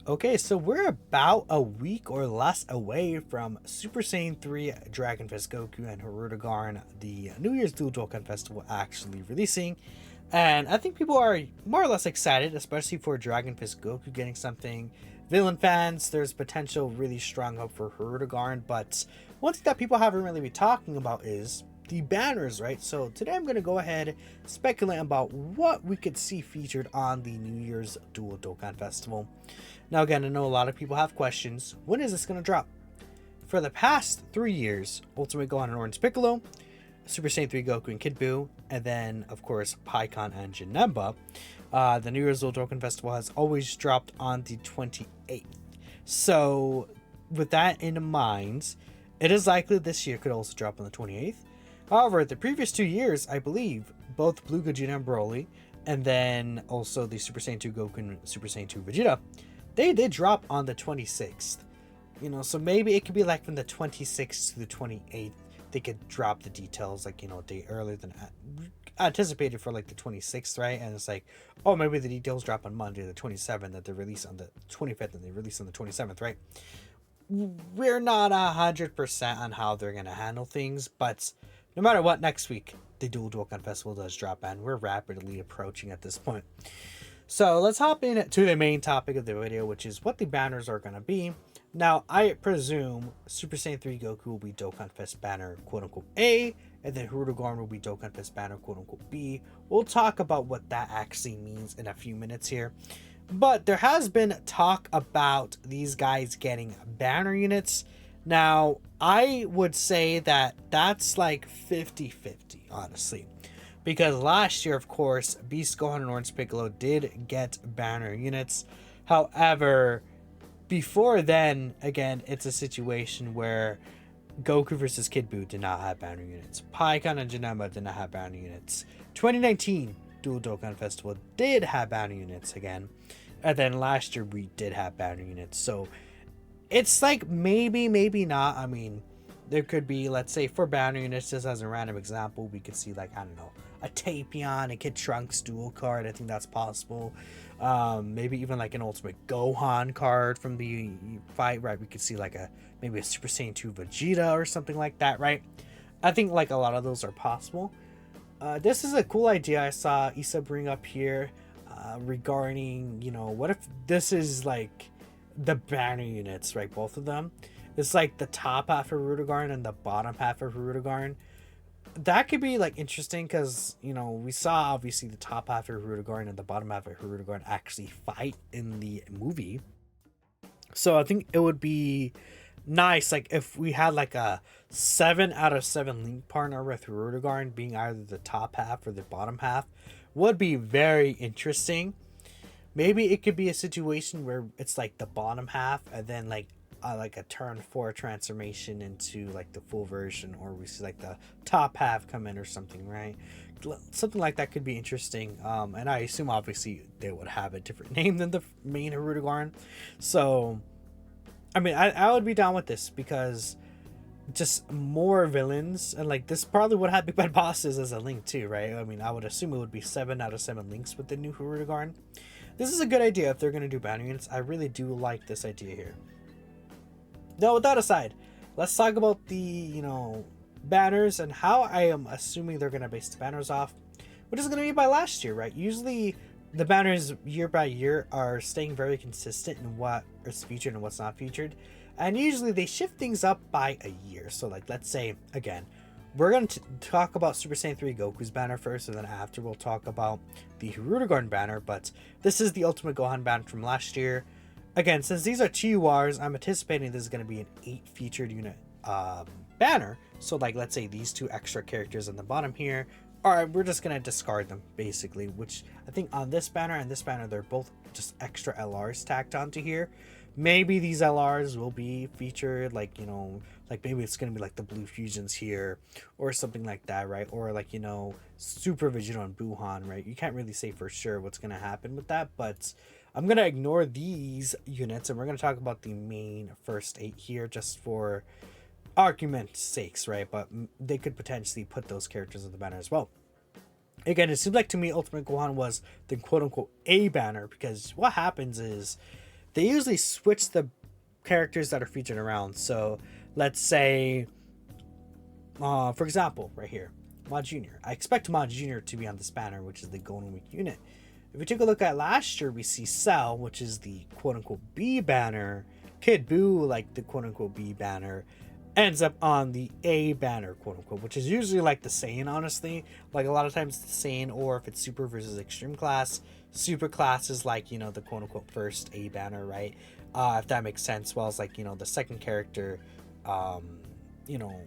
Okay, so we're about a week or less away from Super Saiyan 3 Dragon Fist Goku and Hiruedgarn, the New Year's Dual Dokkan Festival actually releasing. And I think people are more or less excited, especially for Dragon Fist Goku getting something. Villain fans, there's potential really strong hope for Hiruedgarn, but one thing that people haven't really been talking about is the banners, right? So today I'm going to go ahead speculate about what we could see featured on the New Year's Dual Dokkan Festival. Now, again, I know a lot of people have questions. When is this going to drop? For the past 3 years, Ultimate Gohan and Orange Piccolo, Super Saiyan 3 Goku and Kid Buu, and then, of course, Pikkon and Janemba, the New Year's Dual Dokkan Festival has always dropped on the 28th. So, with that in mind, it is likely this year could also drop on the 28th. However, the previous 2 years, I believe, both Blue Gogeta and Broly, and then also the Super Saiyan 2 Goku and Super Saiyan 2 Vegeta, they did drop on the 26th. So maybe it could be like from the 26th to the 28th, they could drop the details like, a day earlier than anticipated for like the 26th, right? And it's like, oh, maybe the details drop on Monday, the 27th, that they release on the 25th, and they release on the 27th, right? We're not 100% on how they're going to handle things, but no matter what, next week, the Dual Dokkan Festival does drop, and we're rapidly approaching at this point. So let's hop into the main topic of the video, which is what the banners are going to be. Now, I presume Super Saiyan 3 Goku will be Dokkan Fest banner quote-unquote A, and then Hiruedgarn will be Dokkan Fest banner quote-unquote B. We'll talk about what that actually means in a few minutes here. But there has been talk about these guys getting banner units. Now, I would say that that's like 50-50, honestly. Because last year, of course, Beast Gohan and Orange Piccolo did get banner units. However, before then, again, it's a situation where Goku versus Kid Buu did not have banner units. Pikkon and Janemba did not have banner units. 2019 Dual Dokkan Festival did have banner units again. And then last year, we did have banner units. So it's like maybe, maybe not. I mean, there could be, let's say, for banner units, just as a random example, we could see, like, I don't know, a Tapion, a Kid Trunks dual card. I think that's possible. Maybe even like an Ultimate Gohan card from the fight, right? We could see like maybe a Super Saiyan 2 Vegeta or something like that, right? I think like a lot of those are possible. This is a cool idea I saw Issa bring up here regarding, what if this is like the banner units, right? Both of them. It's like the top half of Hiruedgarn and the bottom half of Hiruedgarn. That could be like interesting because we saw obviously the top half of Hiruedgarn and the bottom half of Hiruedgarn actually fight in the movie. So I think it would be nice like if we had like a 7 out of 7 link partner with Hiruedgarn being either the top half or the bottom half would be very interesting. Maybe it could be a situation where it's like the bottom half and then like a turn 4 transformation into like the full version, or we see like the top half come in or something, right? Something like that could be interesting. And I assume obviously they would have a different name than the main Hiruedgarn. So I mean, I would be down with this because just more villains, and like this probably would have Big Bad Bosses as a link too, right? I mean, I would assume it would be 7 out of 7 links with the new Hiruedgarn. This is a good idea if they're going to do banner units. I really do like this idea here. Now, with that aside, let's talk about the, banners and how I am assuming they're going to base the banners off, which is going to be by last year, right? Usually, the banners year by year are staying very consistent in what is featured and what's not featured. And usually, they shift things up by a year. So, like, let's say, again, we're going to talk about Super Saiyan 3 Goku's banner first, and then after we'll talk about the Hiruedgarn banner. But this is the Ultimate Gohan banner from last year. Again, since these are TURs, I'm anticipating this is going to be an 8 featured unit banner. So like, let's say these 2 extra characters on the bottom here. Alright, we're just going to discard them, basically. Which, I think on this banner and this banner, they're both just extra LRs tacked onto here. Maybe these LRs will be featured, like, like maybe it's going to be like the Blue Fusions here. Or something like that, right? Or like, Super Vegeta and Buhan, right? You can't really say for sure what's going to happen with that, but I'm going to ignore these units, and we're going to talk about the main first 8 here just for argument's sakes, right? But they could potentially put those characters in the banner as well. Again, it seems like to me Ultimate Gohan was the quote-unquote A banner, because what happens is they usually switch the characters that are featured around. So let's say, for example, right here, Mod Junior. I expect Mod Junior to be on this banner, which is the Golden Week unit. If we take a look at last year, we see Cell, which is the quote unquote B banner. Kid Buu, like the quote unquote B banner, ends up on the A banner, quote unquote, which is usually like the Saiyan, honestly. Like a lot of times it's the Saiyan, or if it's Super versus Extreme Class, Super Class is like, you know, the quote unquote first A banner, right? If that makes sense. Well, it's like, you know, the second character, you know,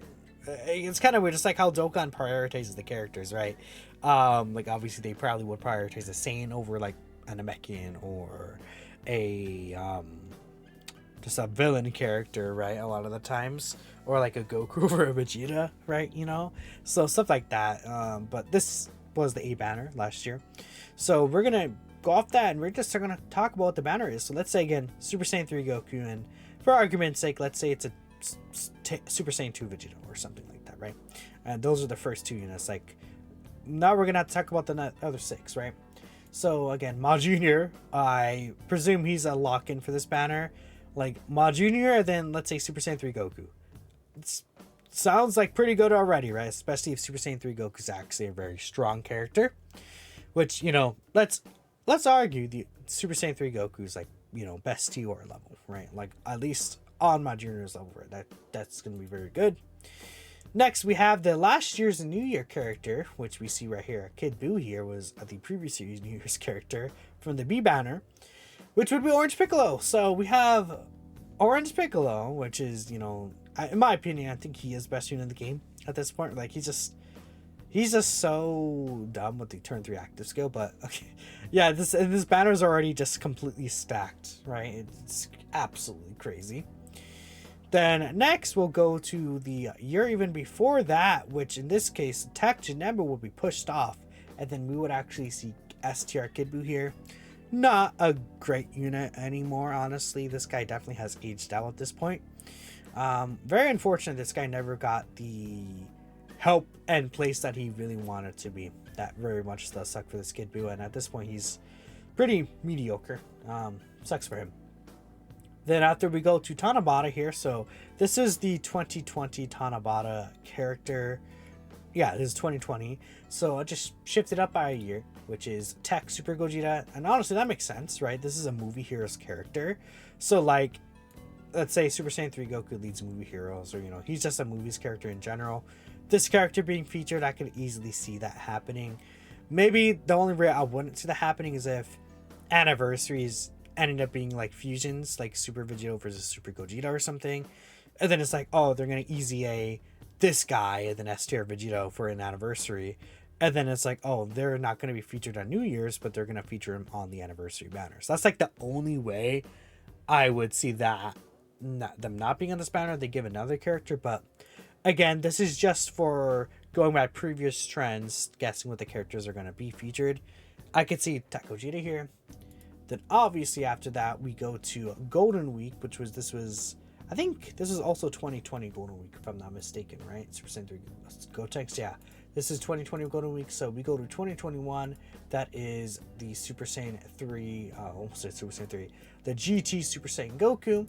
it's kind of weird. It's like how Dokkan prioritizes the characters, right? Like obviously they probably would prioritize a Saiyan over like a Namekian or a just a villain character, right? A lot of the times, or like a Goku over a Vegeta, right? You know, so stuff like that. But this was the A banner last year, so we're gonna go off that and we're just gonna talk about what the banner is. So let's say again, Super Saiyan 3 Goku, and for argument's sake, let's say it's a Super Saiyan 2 Vegeta or something like that, right? And those are the first two units. Like now we're gonna have to talk about the other 6, right? So again, Ma Junior, I presume he's a lock-in for this banner. Like Ma Junior, then let's say Super Saiyan 3 Goku. It sounds like pretty good already, right? Especially if Super Saiyan 3 Goku is actually a very strong character. Which, you know, let's argue the Super Saiyan 3 Goku is like, you know, best TOR level, right? Like at least on Ma Junior's level, right? That's gonna be very good. Next, we have the last year's New Year character, which we see right here. Kid Buu here was the previous year's New Year's character from the B banner, which would be Orange Piccolo. So we have Orange Piccolo, which is, you know, in my opinion, I think he is best unit in the game at this point. Like he's just so dumb with the turn 3 active skill. But okay, yeah, this banner is already just completely stacked, right? It's absolutely crazy. Then next we'll go to the year even before that, which in this case Tech Janemba will be pushed off, and then we would actually see STR Kid Buu here. Not a great unit anymore, honestly. This guy definitely has aged out at this point. Very unfortunate this guy never got the help and place that he really wanted to be. That very much does suck for this Kid Buu, and at this point he's pretty mediocre. Sucks for him. Then after we go to Tanabata here, so this is the 2020 Tanabata character. Yeah, this is 2020. So I just shifted up by a year, which is Tech Super Gogeta. And honestly, that makes sense, right? This is a movie heroes character. So like, let's say Super Saiyan 3 Goku leads movie heroes, or, you know, he's just a movies character in general. This character being featured, I could easily see that happening. Maybe the only way I wouldn't see that happening is if anniversaries ended up being like fusions, like Super Vegeta versus Super Gogeta or something. And then it's like, oh, they're going to easy A this guy and then STR Vegeta for an anniversary. And then it's like, oh, they're not going to be featured on New Year's, but they're going to feature him on the anniversary banners. That's like the only way I would see that, them not being on this banner. They give another character, but again, this is just for going by previous trends, guessing what the characters are going to be featured. I could see Tech Gogeta here. Then obviously after that we go to Golden Week, which was I think this is also 2020 Golden Week if I'm not mistaken, right? Super Saiyan 3 Gotenks, yeah. This is 2020 Golden Week, so we go to 2021. That is the Super Saiyan 3, almost said Super Saiyan 3, the GT Super Saiyan Goku.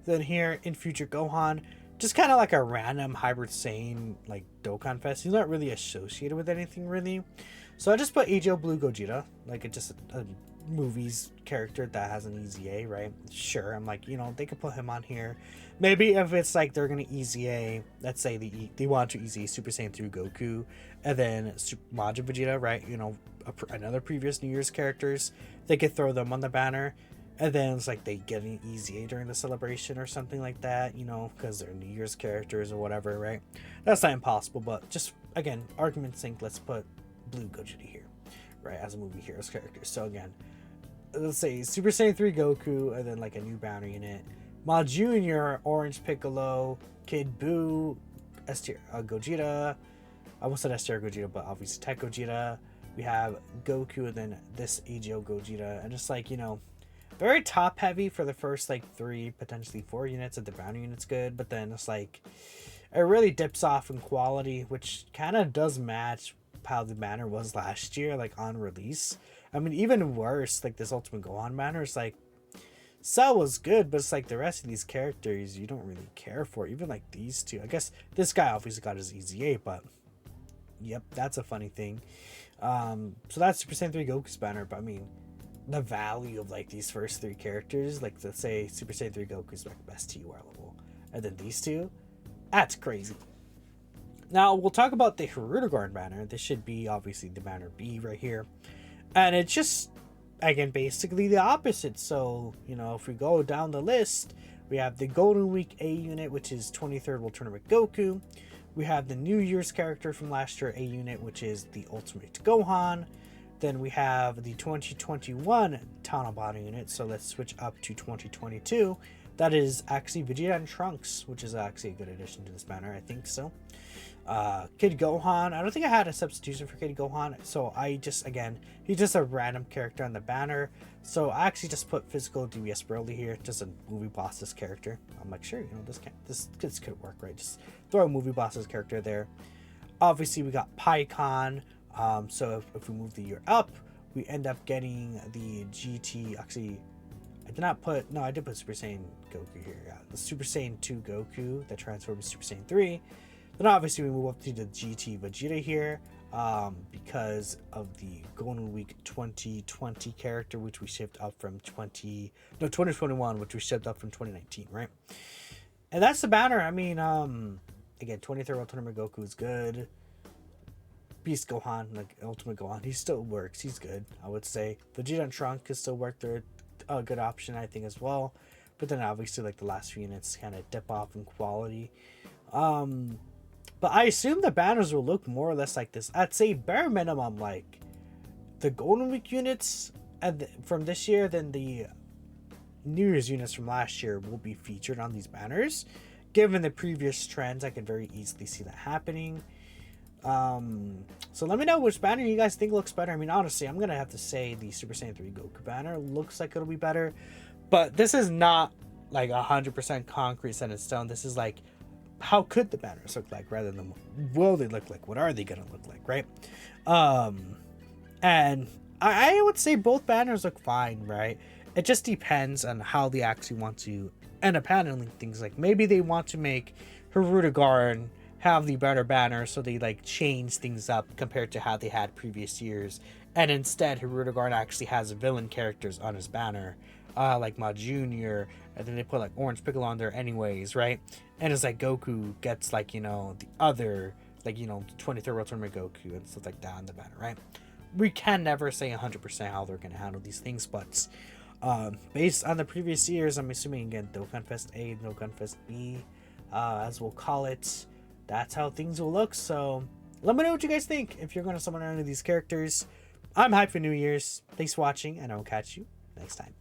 Then here in Future Gohan, just kind of like a random hybrid Saiyan like Dokkan Fest. He's not really associated with anything really. So I just put AGO Blue Gogeta, like just a movies character that has an easy A, right? Sure, I'm like, you know, they could put him on here. Maybe if it's like they're gonna easy A, let's say they want to easy Super Saiyan 3 Goku, and then Majin Vegeta, right? You know, another previous New Year's characters, they could throw them on the banner, and then it's like they get an easy A during the celebration or something like that, you know, because they're New Year's characters or whatever, right? That's not impossible, but just again, argument sake, let's put Blue Gogeta here, right, as a movie heroes character. So again, let's say Super Saiyan 3 Goku, and then like a new banner unit. Ma Junior, Orange Piccolo, Kid Buu, STR Gogeta. I almost said STR Gogeta, but obviously Tech Gogeta. We have Goku, and then this AGO Gogeta. And just like, you know, very top heavy for the first like 3, potentially 4 units. If the banner unit's good, but then it's like it really dips off in quality, which kind of does match how the banner was last year, like on release. I mean, even worse, like this Ultimate Gohan banner is like Cell was good, but it's like the rest of these characters you don't really care for. Even like these two. I guess this guy obviously got his EZA, but yep, that's a funny thing. So that's Super Saiyan 3 Goku's banner, but I mean, the value of like these first three characters, like let's say Super Saiyan 3 Goku's like best TUR level, and then these two, that's crazy. Now we'll talk about the Hiruedgarn banner. This should be obviously the banner B right here, and it's just again basically the opposite. So you know, if we go down the list, we have the Golden Week A unit, which is 23rd World Tournament Goku. We have the New Year's character from last year A unit, which is the Ultimate Gohan. Then we have the 2021 Tanabata unit. So let's switch up to 2022. That is actually Vegeta and Trunks, which is actually a good addition to this banner. I think so. Kid Gohan. I don't think I had a substitution for Kid Gohan. So I just, again, he's just a random character on the banner. So I actually just put physical DBS Broly here. Just a movie boss's character. I'm like, sure, you know, this could work, right? Just throw a movie boss's character there. Obviously, we got PyCon. So if we move the year up, we end up getting the GT. Actually, I did not put, no, I did put Super Saiyan Goku here. Yeah, the Super Saiyan 2 Goku that transforms Super Saiyan 3. Then obviously we move up to the GT Vegeta here because of the Golden Week 2020 character, which we shipped up from 2021, which we shipped up from 2019, right? And that's the banner. I mean, again, 23rd World Tournament Goku is good. Beast Gohan, like Ultimate Gohan, he still works. He's good, I would say. Vegeta and Trunks can still work. They're a good option, I think, as well. But then obviously, like the last few units kind of dip off in quality. But I assume the banners will look more or less like this. I'd say bare minimum, like the Golden Week units from this year, then the New Year's units from last year will be featured on these banners. Given the previous trends, I could very easily see that happening. So let me know which banner you guys think looks better. I mean, honestly, I'm gonna have to say the Super Saiyan 3 Goku banner looks like it'll be better, but this is not like 100% concrete set in stone. This is like, how could the banners look like rather than will they look like? What are they gonna look like, right? And I would say both banners look fine, right? It just depends on how they actually want to end up handling things. Like maybe they want to make Hiruedgarn have the better banner, so they like change things up compared to how they had previous years, and instead Hiruedgarn actually has villain characters on his banner, like Ma Junior, and then they put like Orange Piccolo on there anyways, right? And it's like Goku gets like, you know, the other, like, you know, 23rd World Tournament Goku and stuff like that on the banner, right? We can never say 100% how they're going to handle these things, but based on the previous years, I'm assuming again Dokkan Fest A, Dokkan Fest B, as we'll call it, that's how things will look. So let me know what you guys think if you're going to summon any of these characters. I'm hyped for New Year's. Thanks for watching, and I will catch you next time.